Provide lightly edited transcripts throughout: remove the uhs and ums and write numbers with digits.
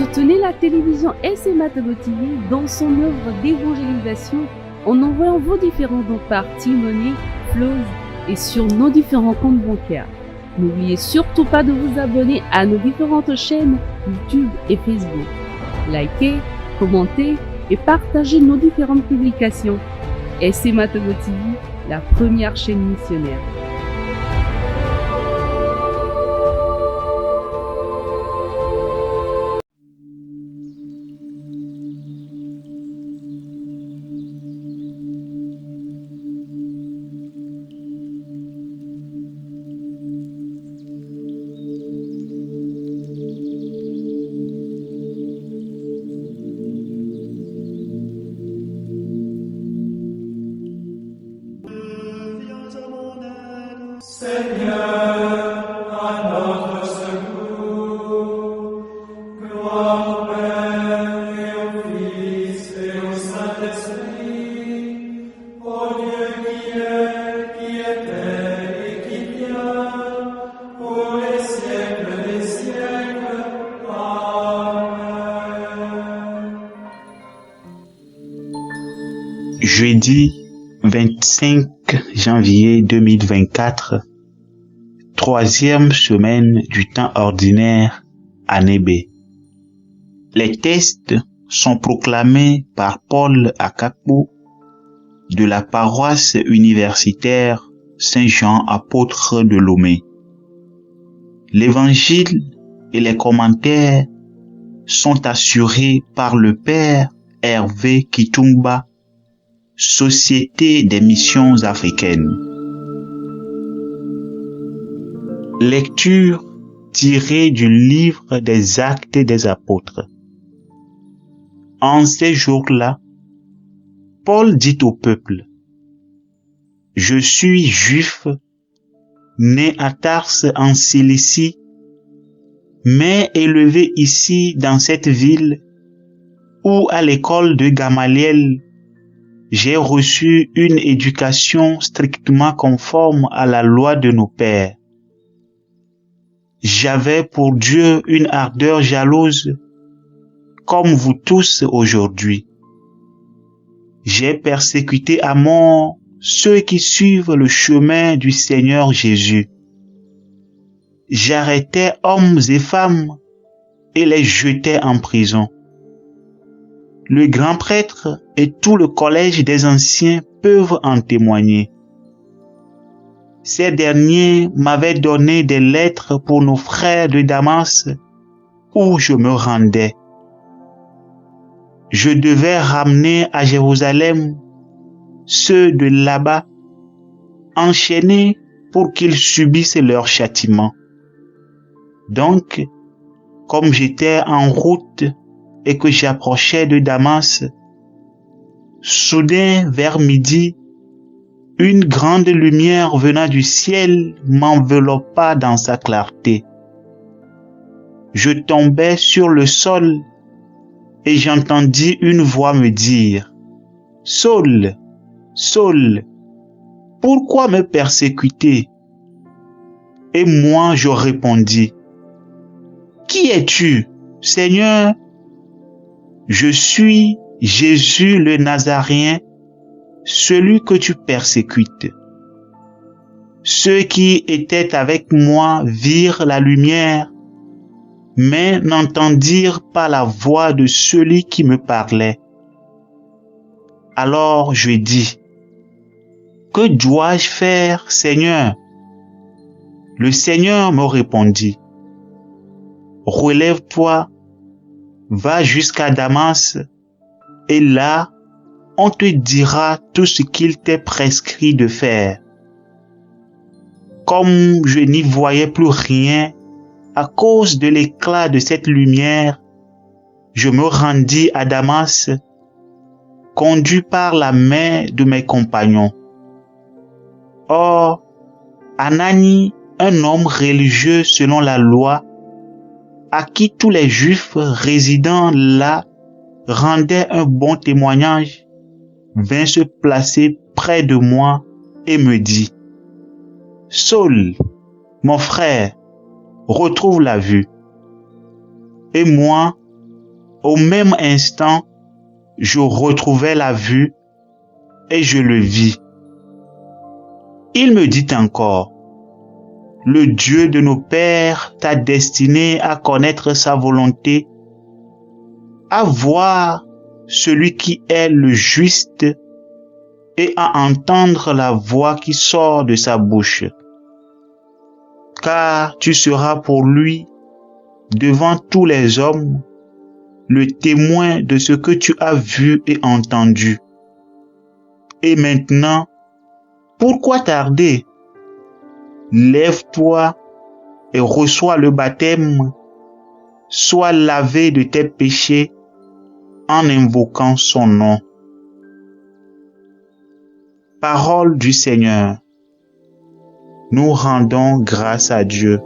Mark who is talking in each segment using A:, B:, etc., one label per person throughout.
A: Soutenez la télévision SMA Togo TV dans son œuvre d'évangélisation en envoyant vos différents dons par T-Money, Flows et sur nos différents comptes bancaires. N'oubliez surtout pas de vous abonner à nos différentes chaînes YouTube et Facebook. Likez, commentez et partagez nos différentes publications. SMA Togo TV, la première chaîne missionnaire.
B: Jeudi 25 janvier 2024, troisième semaine du temps ordinaire, année B. Les textes sont proclamés par Paul Akakpo de la paroisse universitaire Saint-Jean apôtre de Lomé. L'évangile et les commentaires sont assurés par le Père Hervé Kitumba, Société des missions africaines. Lecture tirée du livre des Actes des Apôtres. En ces jours-là, Paul dit au peuple: « Je suis juif, né à Tarse en Cilicie, mais élevé ici dans cette ville où à l'école de Gamaliel, j'ai reçu une éducation strictement conforme à la loi de nos pères. J'avais pour Dieu une ardeur jalouse, comme vous tous aujourd'hui. J'ai persécuté à mort ceux qui suivent le chemin du Seigneur Jésus. J'arrêtais hommes et femmes et les jetais en prison. Le grand prêtre et tout le collège des anciens peuvent en témoigner. Ces derniers m'avaient donné des lettres pour nos frères de Damas où je me rendais. Je devais ramener à Jérusalem ceux de là-bas, enchaînés pour qu'ils subissent leur châtiment. Donc, comme j'étais en route et que j'approchais de Damas, soudain vers midi, une grande lumière venant du ciel m'enveloppa dans sa clarté. Je tombai sur le sol et j'entendis une voix me dire: « Saul, Saul, pourquoi me persécuter ?» Et moi je répondis: « Qui es-tu, Seigneur ? » « Je suis Jésus le Nazaréen, celui que tu persécutes. » Ceux qui étaient avec moi virent la lumière, mais n'entendirent pas la voix de celui qui me parlait. Alors je dis: « Que dois-je faire, Seigneur ?» Le Seigneur me répondit: « Relève-toi, va jusqu'à Damas, et là, on te dira tout ce qu'il t'est prescrit de faire. » Comme je n'y voyais plus rien à cause de l'éclat de cette lumière, je me rendis à Damas, conduit par la main de mes compagnons. Or, Anani, un homme religieux selon la loi, à qui tous les Juifs résidant là rendaient un bon témoignage, vint se placer près de moi et me dit: « Saul, mon frère, retrouve la vue. » Et moi, Au même instant, je retrouvai la vue et je le vis. Il me dit encore, le Dieu de nos pères t'a destiné à connaître sa volonté, à voir celui qui est le juste et à entendre la voix qui sort de sa bouche. Car tu seras pour lui, devant tous les hommes, le témoin de ce que tu as vu et entendu. Et maintenant, pourquoi tarder? Lève-toi et reçois le baptême, sois lavé de tes péchés en invoquant son nom. Parole du Seigneur. Nous rendons grâce à Dieu.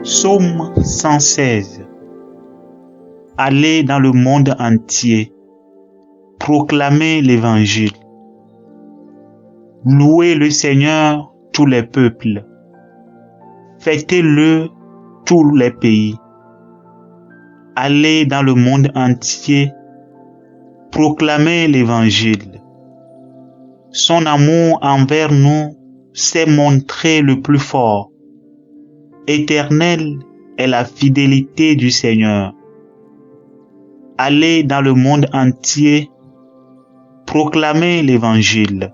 B: Psaume 116. Allez dans le monde entier, proclamez l'Évangile. Louez le Seigneur tous les peuples. Fêtez-le tous les pays. Allez dans le monde entier, proclamez l'Évangile. Son amour envers nous s'est montré le plus fort. Éternelle est la fidélité du Seigneur. Allez dans le monde entier, proclamez l'Évangile.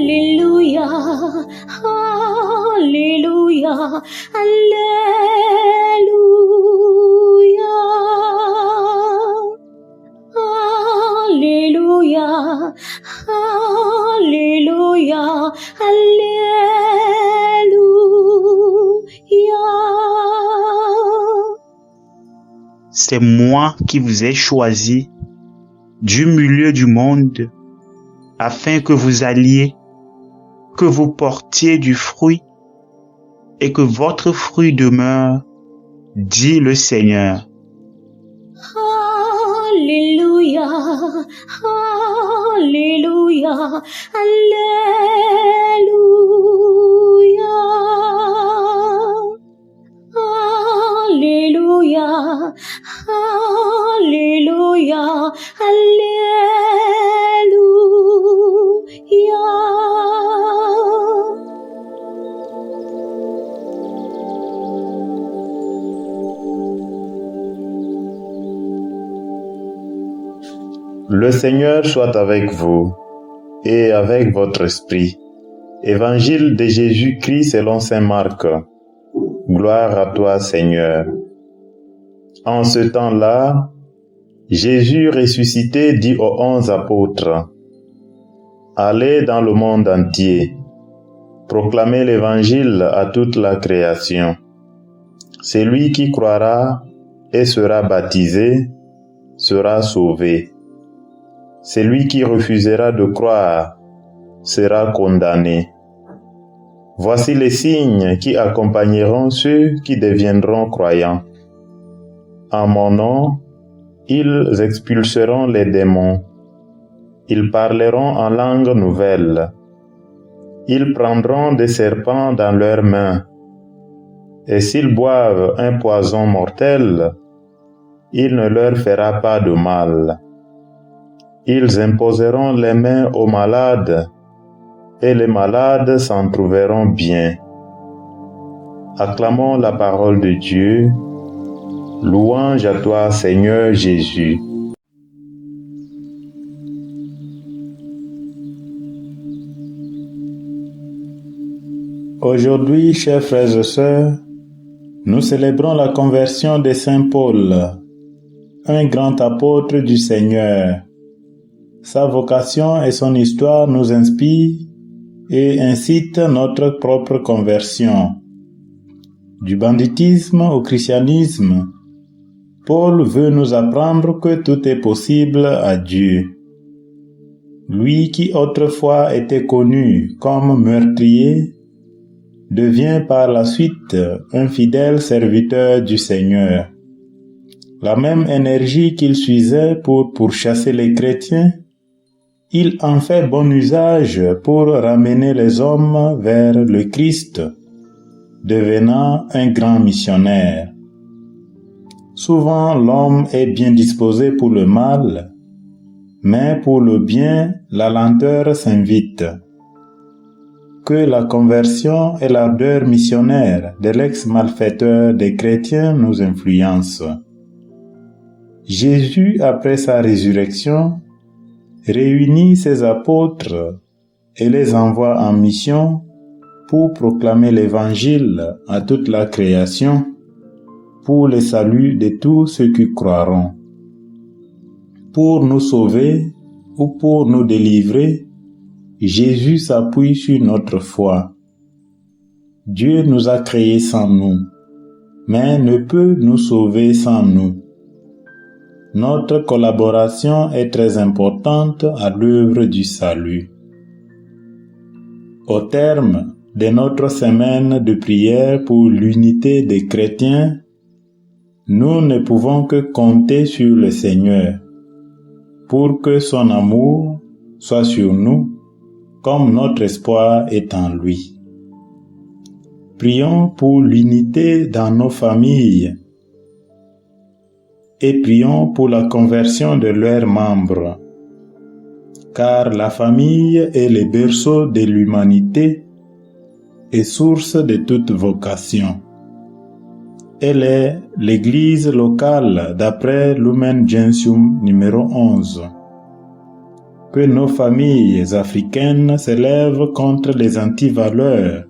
C: Alléluia, Alléluia, Alléluia, Alléluia, Alléluia, Alléluia.
B: C'est moi qui vous ai choisi du milieu du monde afin que vous alliez, que vous portiez du fruit et que votre fruit demeure, dit le Seigneur.
C: Alléluia, Alléluia, Alléluia, Alléluia, Alléluia, Alléluia.
D: Le Seigneur soit avec vous et avec votre esprit. Évangile de Jésus-Christ selon saint Marc. Gloire à toi, Seigneur. En ce temps-là, Jésus ressuscité dit aux 11 apôtres, « Allez dans le monde entier, proclamez l'Évangile à toute la création. Celui qui croira et sera baptisé sera sauvé. Celui qui refusera de croire sera condamné. Voici les signes qui accompagneront ceux qui deviendront croyants. En mon nom, ils expulseront les démons. Ils parleront en langue nouvelle. Ils prendront des serpents dans leurs mains. Et s'ils boivent un poison mortel, il ne leur fera pas de mal. Ils imposeront les mains aux malades, et les malades s'en trouveront bien. Acclamons la parole de Dieu. Louange à toi, Seigneur Jésus. Aujourd'hui, chers frères et sœurs, nous célébrons la conversion de Saint Paul, un grand apôtre du Seigneur. Sa vocation et son histoire nous inspirent et incitent notre propre conversion. Du banditisme au christianisme, Paul veut nous apprendre que tout est possible à Dieu. Lui qui autrefois était connu comme meurtrier devient par la suite un fidèle serviteur du Seigneur. La même énergie qu'il puisait pour pourchasser les chrétiens, il en fait bon usage pour ramener les hommes vers le Christ, devenant un grand missionnaire. Souvent, l'homme est bien disposé pour le mal, mais pour le bien, la lenteur s'invite. Que la conversion et l'ardeur missionnaire de l'ex-malfaiteur des chrétiens nous influencent. Jésus, après sa résurrection, réunit ses apôtres et les envoie en mission pour proclamer l'Évangile à toute la création, pour le salut de tous ceux qui croiront. Pour nous sauver ou pour nous délivrer, Jésus s'appuie sur notre foi. Dieu nous a créés sans nous, mais ne peut nous sauver sans nous. Notre collaboration est très importante à l'œuvre du salut. Au terme de notre semaine de prière pour l'unité des chrétiens, nous ne pouvons que compter sur le Seigneur pour que son amour soit sur nous comme notre espoir est en lui. Prions pour l'unité dans nos familles et prions pour la conversion de leurs membres, car la famille est le berceau de l'humanité et source de toute vocation. Elle est l'église locale d'après Lumen Gentium numéro 11. Que nos familles africaines s'élèvent contre les antivaleurs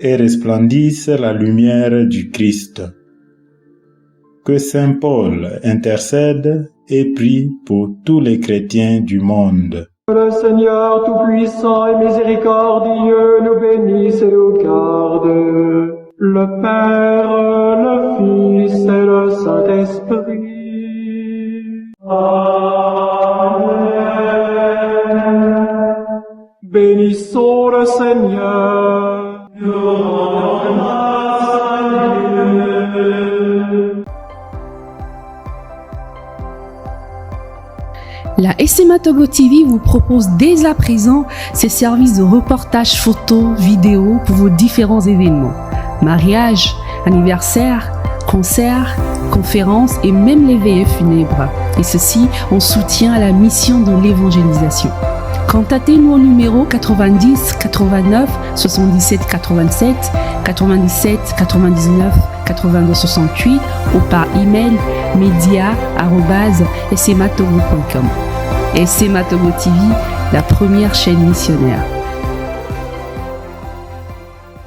D: et resplendissent la lumière du Christ. Que Saint Paul intercède et prie pour tous les chrétiens du monde.
E: Que le Seigneur Tout-Puissant et Miséricordieux nous bénisse et nous garde, le Père, le Fils et le Saint-Esprit. Amen. Bénissons le Seigneur. Nous rendons grâce à Dieu.
A: La SMA Togo TV vous propose dès à présent ses services de reportage photo, vidéo pour vos différents événements. Mariage, anniversaire, concerts, conférences et même les veillées funèbres. Et ceci en soutien à la mission de l'évangélisation. Contactez-nous au numéro 90 89 77 87 97 99 82 68 ou par email media@smatogo.com. SMA Togo TV, la première chaîne missionnaire.